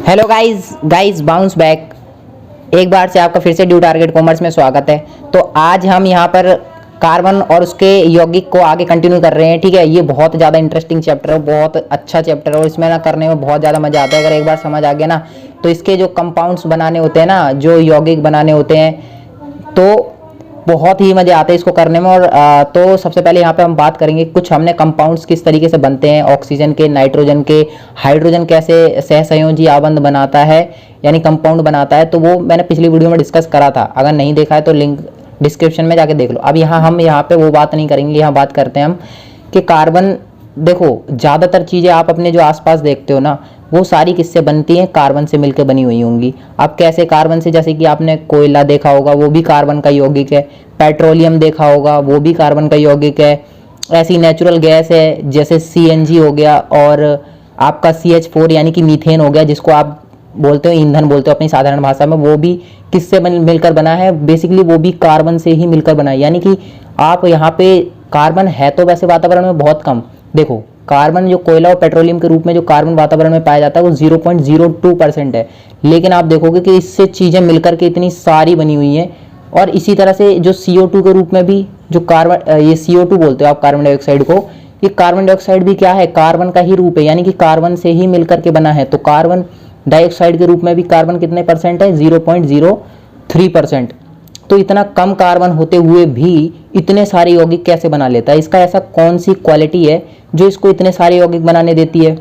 Hello guys bounce back. एक बार से आपका फिर से ड्यू टारगेट कॉमर्स में स्वागत है। तो आज हम यहाँ पर कार्बन और उसके यौगिक को आगे कंटिन्यू कर रहे हैं। ठीक है, ये बहुत ज़्यादा इंटरेस्टिंग चैप्टर है, बहुत अच्छा चैप्टर है और इसमें ना करने में बहुत ज़्यादा मज़ा आता है। अगर एक बार समझ आ गया ना तो इसके जो कंपाउंड्स बनाने होते हैं ना, जो यौगिक बनाने होते हैं, तो बहुत ही मज़े आते हैं इसको करने में। और तो सबसे पहले यहाँ पे हम बात करेंगे कुछ हमने कंपाउंड्स किस तरीके से बनते हैं, ऑक्सीजन के, नाइट्रोजन के, हाइड्रोजन कैसे सहसंयोजी आबंध बनाता है यानी कंपाउंड बनाता है। तो वो मैंने पिछली वीडियो में डिस्कस करा था, अगर नहीं देखा है तो लिंक डिस्क्रिप्शन में जाके देख लो। अब हम यहाँ पे वो बात नहीं करेंगे, यहाँ बात करते हैं हम कि कार्बन। देखो, ज़्यादातर चीज़ें आप अपने जो आसपास देखते हो ना, वो सारी किससे बनती हैं? कार्बन से मिलकर बनी हुई होंगी। अब कैसे कार्बन से? जैसे कि आपने कोयला देखा होगा, वो भी कार्बन का यौगिक है। पेट्रोलियम देखा होगा, वो भी कार्बन का यौगिक है। ऐसी नेचुरल गैस है जैसे CNG हो गया, और आपका CH4 यानी कि मीथेन हो गया, जिसको आप बोलते हो ईंधन बोलते हो अपनी साधारण भाषा में, वो भी किससे मिलकर बना है? बेसिकली वो भी कार्बन से ही मिलकर बना है। यानी कि आप यहाँ पे कार्बन है तो वैसे वातावरण में बहुत कम। देखो, कार्बन जो कोयला और पेट्रोलियम के रूप में जो कार्बन वातावरण में पाया जाता है वो 0.02% है, लेकिन आप देखोगे कि इससे चीज़ें मिलकर के इतनी सारी बनी हुई हैं। और इसी तरह से जो CO2 के रूप में भी जो कार्बन, ये CO2 बोलते हो आप कार्बन डाइऑक्साइड को, ये कार्बन डाइऑक्साइड भी क्या है? कार्बन का ही रूप है, यानी कि कार्बन से ही मिलकर के बना है। तो कार्बन डाइऑक्साइड के रूप में भी कार्बन कितने परसेंट है? 0.03%। तो इतना कम कार्बन होते हुए भी इतने सारे यौगिक कैसे बना लेता है? इसका ऐसा कौन सी क्वालिटी है जो इसको इतने सारे यौगिक बनाने देती है?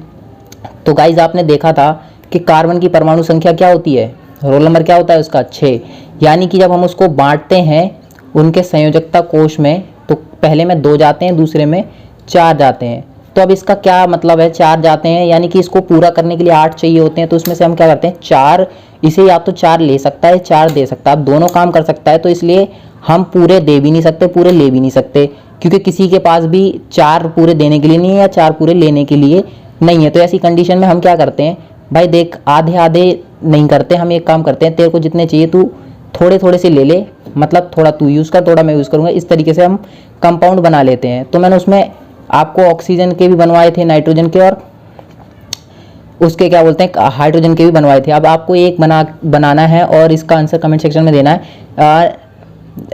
तो गाइज, आपने देखा था कि कार्बन की परमाणु संख्या क्या होती है? रोल नंबर क्या होता है उसका? 6। यानी कि जब हम उसको बांटते हैं उनके संयोजकता कोश में, तो पहले में 2 जाते हैं, दूसरे में 4 जाते हैं। तो अब इसका क्या मतलब है? 4 जाते हैं यानी कि इसको पूरा करने के लिए 8 चाहिए होते हैं। तो उसमें से हम क्या करते हैं? 4, इसे या तो 4 ले सकता है, 4 दे सकता है। अब दोनों काम कर सकता है, तो इसलिए हम पूरे दे भी नहीं सकते, पूरे ले भी नहीं सकते, क्योंकि किसी के पास भी 4 पूरे देने के लिए नहीं है या 4 पूरे लेने के लिए नहीं है। तो ऐसी कंडीशन में हम क्या करते हैं? भाई देख, आधे आधे नहीं करते, हम एक काम करते हैं, तेरे को जितने चाहिए तू थोड़े थोड़े से ले ले, मतलब थोड़ा तू यूज़ कर, थोड़ा मैं यूज़ करूँगा। इस तरीके से हम कंपाउंड बना लेते हैं। तो मैंने उसमें आपको ऑक्सीजन के भी बनवाए थे, नाइट्रोजन के, और उसके क्या बोलते हैं, हाइड्रोजन के भी बनवाए थे। अब आपको एक बनाना है और इसका आंसर कमेंट सेक्शन में देना है।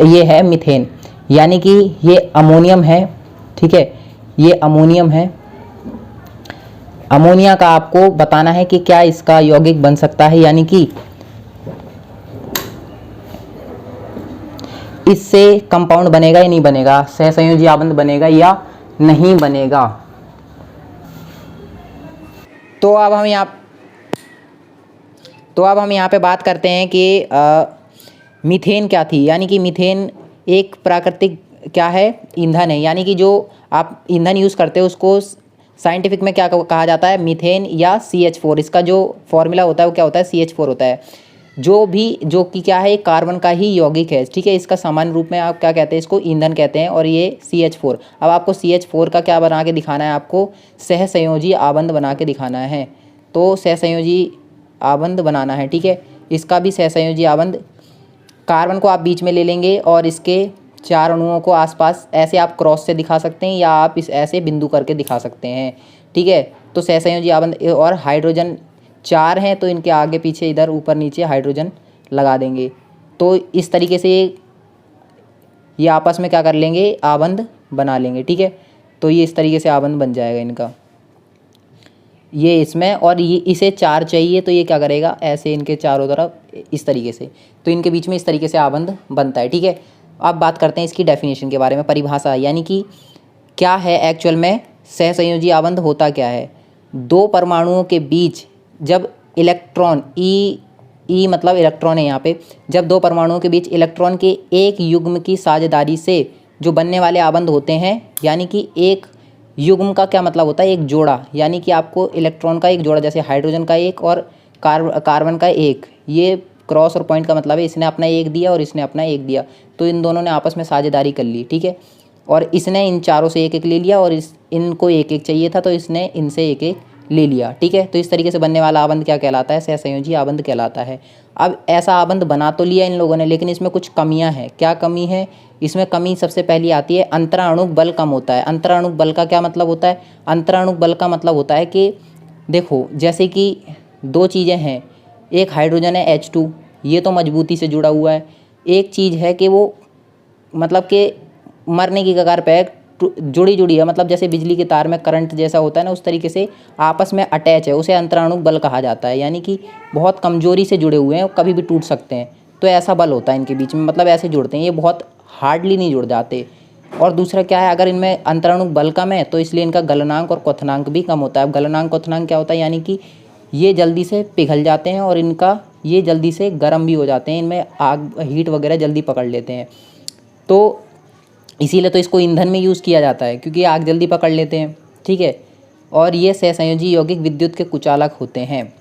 ये है मीथेन, यानी कि ये अमोनियम है। ठीक है, ये अमोनियम है। अमोनिया का आपको बताना है कि क्या इसका यौगिक बन सकता है, यानी कि इससे कंपाउंड बनेगा या नहीं बनेगा, सहसंयोजी आबंध बनेगा या नहीं बनेगा। तो अब हम यहाँ पे बात करते हैं कि मीथेन क्या थी। यानी कि मीथेन एक प्राकृतिक क्या है? ईंधन है। यानी कि जो आप ईंधन यूज़ करते हो उसको साइंटिफिक में क्या कहा जाता है? मीथेन या CH4। इसका जो फॉर्मूला होता है वो क्या होता है? CH4 होता है। जो कि क्या है? कार्बन का ही यौगिक है। ठीक है, इसका सामान्य रूप में आप क्या कहते हैं? इसको ईंधन कहते हैं, और ये CH4। अब आपको CH4 का क्या बना के दिखाना है? आपको सहसंयोजी आबंध बना के दिखाना है। तो सहसंयोजी आबंध बनाना है। ठीक है, इसका भी सहसंयोजी आबंध, कार्बन को आप बीच में ले लेंगे और इसके 4 अणुओं को आसपास ऐसे आप क्रॉस से दिखा सकते हैं, या आप इस ऐसे बिंदु करके दिखा सकते हैं। ठीक है, तो सहसंयोजी आबंध, और हाइड्रोजन 4 हैं तो इनके आगे पीछे इधर ऊपर नीचे हाइड्रोजन लगा देंगे। तो इस तरीके से ये आपस में क्या कर लेंगे? आबंध बना लेंगे। ठीक है, तो ये इस तरीके से आबंध बन जाएगा इनका, ये इसमें, और ये इसे 4 चाहिए तो ये क्या करेगा? ऐसे इनके चारों तरफ इस तरीके से, तो इनके बीच में इस तरीके से आबंध बनता है। ठीक है, अब बात करते हैं इसकी डेफिनेशन के बारे में, परिभाषा, यानी कि क्या है एक्चुअल में सहसंयोजी आबंध होता क्या है? 2 परमाणुओं के बीच जब इलेक्ट्रॉन, ई मतलब इलेक्ट्रॉन है यहाँ पे, जब 2 परमाणुओं के बीच इलेक्ट्रॉन के एक युग्म की साझेदारी से जो बनने वाले आबंध होते हैं, यानी कि एक युग्म का क्या मतलब होता है? एक जोड़ा, यानी कि आपको इलेक्ट्रॉन का एक जोड़ा, जैसे हाइड्रोजन का एक और कार्बन का एक, ये क्रॉस और पॉइंट का मतलब है इसने अपना एक दिया और इसने अपना एक दिया, तो इन दोनों ने आपस में साझेदारी कर ली। ठीक है, और इसने इन चारों से एक एक ले लिया, और इनको एक एक चाहिए था तो इसने इनसे एक एक ले लिया। ठीक है, तो इस तरीके से बनने वाला आबंध क्या कहलाता है? सहसंयोजी आबंध कहलाता है। अब ऐसा आबंध बना तो लिया इन लोगों ने, लेकिन इसमें कुछ कमियां हैं। क्या कमी है? इसमें कमी सबसे पहली आती है, अंतराणुक बल कम होता है। अंतराणुक बल का क्या मतलब होता है? अंतराणुक बल का मतलब होता है कि देखो, जैसे कि दो चीज़ें हैं, एक हाइड्रोजन है H2, ये तो मजबूती से जुड़ा हुआ है। एक चीज़ है कि वो मतलब कि मरने की कगार पे है, जुड़ी है, मतलब जैसे बिजली के तार में करंट जैसा होता है ना, उस तरीके से आपस में अटैच है, उसे अंतराणु बल कहा जाता है। यानी कि बहुत कमजोरी से जुड़े हुए हैं, कभी भी टूट सकते हैं। तो ऐसा बल होता है इनके बीच में, मतलब ऐसे जुड़ते हैं, ये बहुत हार्डली नहीं जुड़ जाते। और दूसरा क्या है, अगर इनमें अंतराणु बल कम है तो इसलिए इनका गलनांक और क्वथनांक भी कम होता है। अब गलनांक क्वथनांक क्या होता है, यानी कि ये जल्दी से पिघल जाते हैं और इनका ये जल्दी से गर्म भी हो जाते हैं, इनमें आग हीट वगैरह जल्दी पकड़ लेते हैं। तो इसीलिए तो इसको ईंधन में यूज़ किया जाता है, क्योंकि आग जल्दी पकड़ लेते हैं, ठीक है। और ये सहसंयोजी यौगिक विद्युत के कुचालक होते हैं।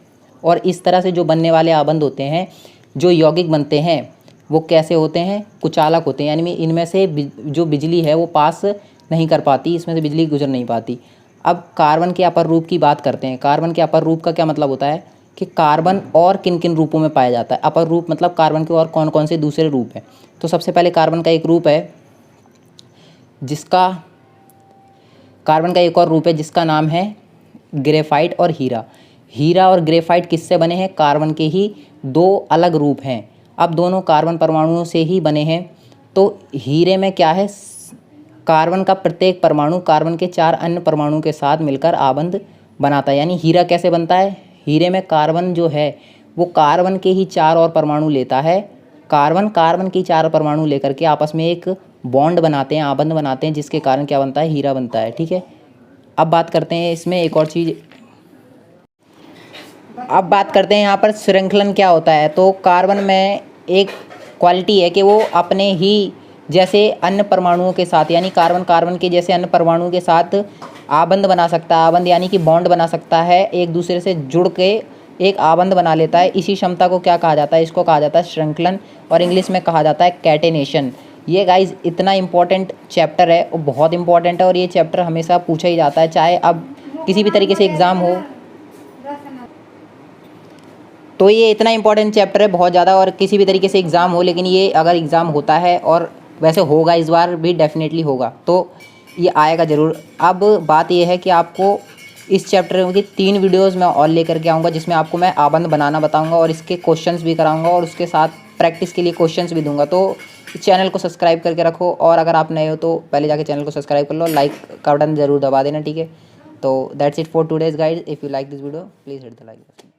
और इस तरह से जो बनने वाले आबंध होते हैं, जो यौगिक बनते हैं, वो कैसे होते हैं, कुचालक होते हैं। यानी इनमें से जो बिजली है वो पास नहीं कर पाती, इसमें से बिजली गुजर नहीं पाती। अब कार्बन के अपर रूप की बात करते हैं। कार्बन के अपर रूप का क्या मतलब होता है कि कार्बन और किन किन रूपों में पाया जाता है। अपर रूप मतलब कार्बन के और कौन कौन से दूसरे रूप हैं। तो सबसे पहले कार्बन का एक रूप है जिसका कार्बन का एक और रूप है जिसका नाम है ग्रेफाइट और हीरा। हीरा और ग्रेफाइट किससे बने हैं, कार्बन के ही दो अलग रूप हैं। अब दोनों कार्बन परमाणुओं से ही बने हैं। तो हीरे में क्या है, कार्बन का प्रत्येक परमाणु कार्बन के 4 अन्य परमाणुओं के साथ मिलकर आबंध बनाता है। यानी हीरा कैसे बनता है, हीरे में कार्बन जो है वो कार्बन के ही 4 और परमाणु लेता है। कार्बन की 4 परमाणु लेकर के आपस में एक बॉन्ड बनाते हैं, आबंध बनाते हैं, जिसके कारण क्या बनता है, हीरा बनता है, ठीक है। अब बात करते हैं इसमें एक और चीज़, अब बात करते हैं यहाँ पर श्रृंखलन क्या होता है। तो कार्बन में एक क्वालिटी है कि वो अपने ही जैसे अन्य परमाणुओं के साथ, यानी कार्बन के जैसे अन्य परमाणुओं के साथ आबंध बना सकता है। आबंध यानी कि बॉन्ड बना सकता है, एक दूसरे से जुड़ के एक आबंध बना लेता है। इसी क्षमता को क्या कहा जाता है, इसको कहा जाता है श्रृंखलन, और इंग्लिश में कहा जाता है कैटेनेशन। ये गाइज इतना इंपॉर्टेंट चैप्टर है, वो बहुत इंपॉर्टेंट है, और ये चैप्टर हमेशा पूछा ही जाता है, चाहे अब किसी भी तरीके से एग्ज़ाम हो। तो ये इतना इंपॉर्टेंट चैप्टर है बहुत ज़्यादा, और किसी भी तरीके से एग्ज़ाम हो, लेकिन ये अगर एग्ज़ाम होता है, और वैसे होगा इस बार भी, डेफिनेटली होगा, तो ये आएगा ज़रूर। अब बात ये है कि आपको इस चैप्टर की 3 वीडियोज़ मैं और लेकर के आऊँगा, जिसमें आपको मैं आबंध बनाना बताऊँगा और इसके क्वेश्चंस भी कराऊँगा, और उसके साथ प्रैक्टिस के लिए क्वेश्चंस भी दूंगा। तो इस चैनल को सब्सक्राइब करके रखो, और अगर आप नए हो तो पहले जाके चैनल को सब्सक्राइब कर लो, लाइक का बटन ज़रूर दबा देना, ठीक है। तो that's it for today's guys. If you like this video please hit the like button.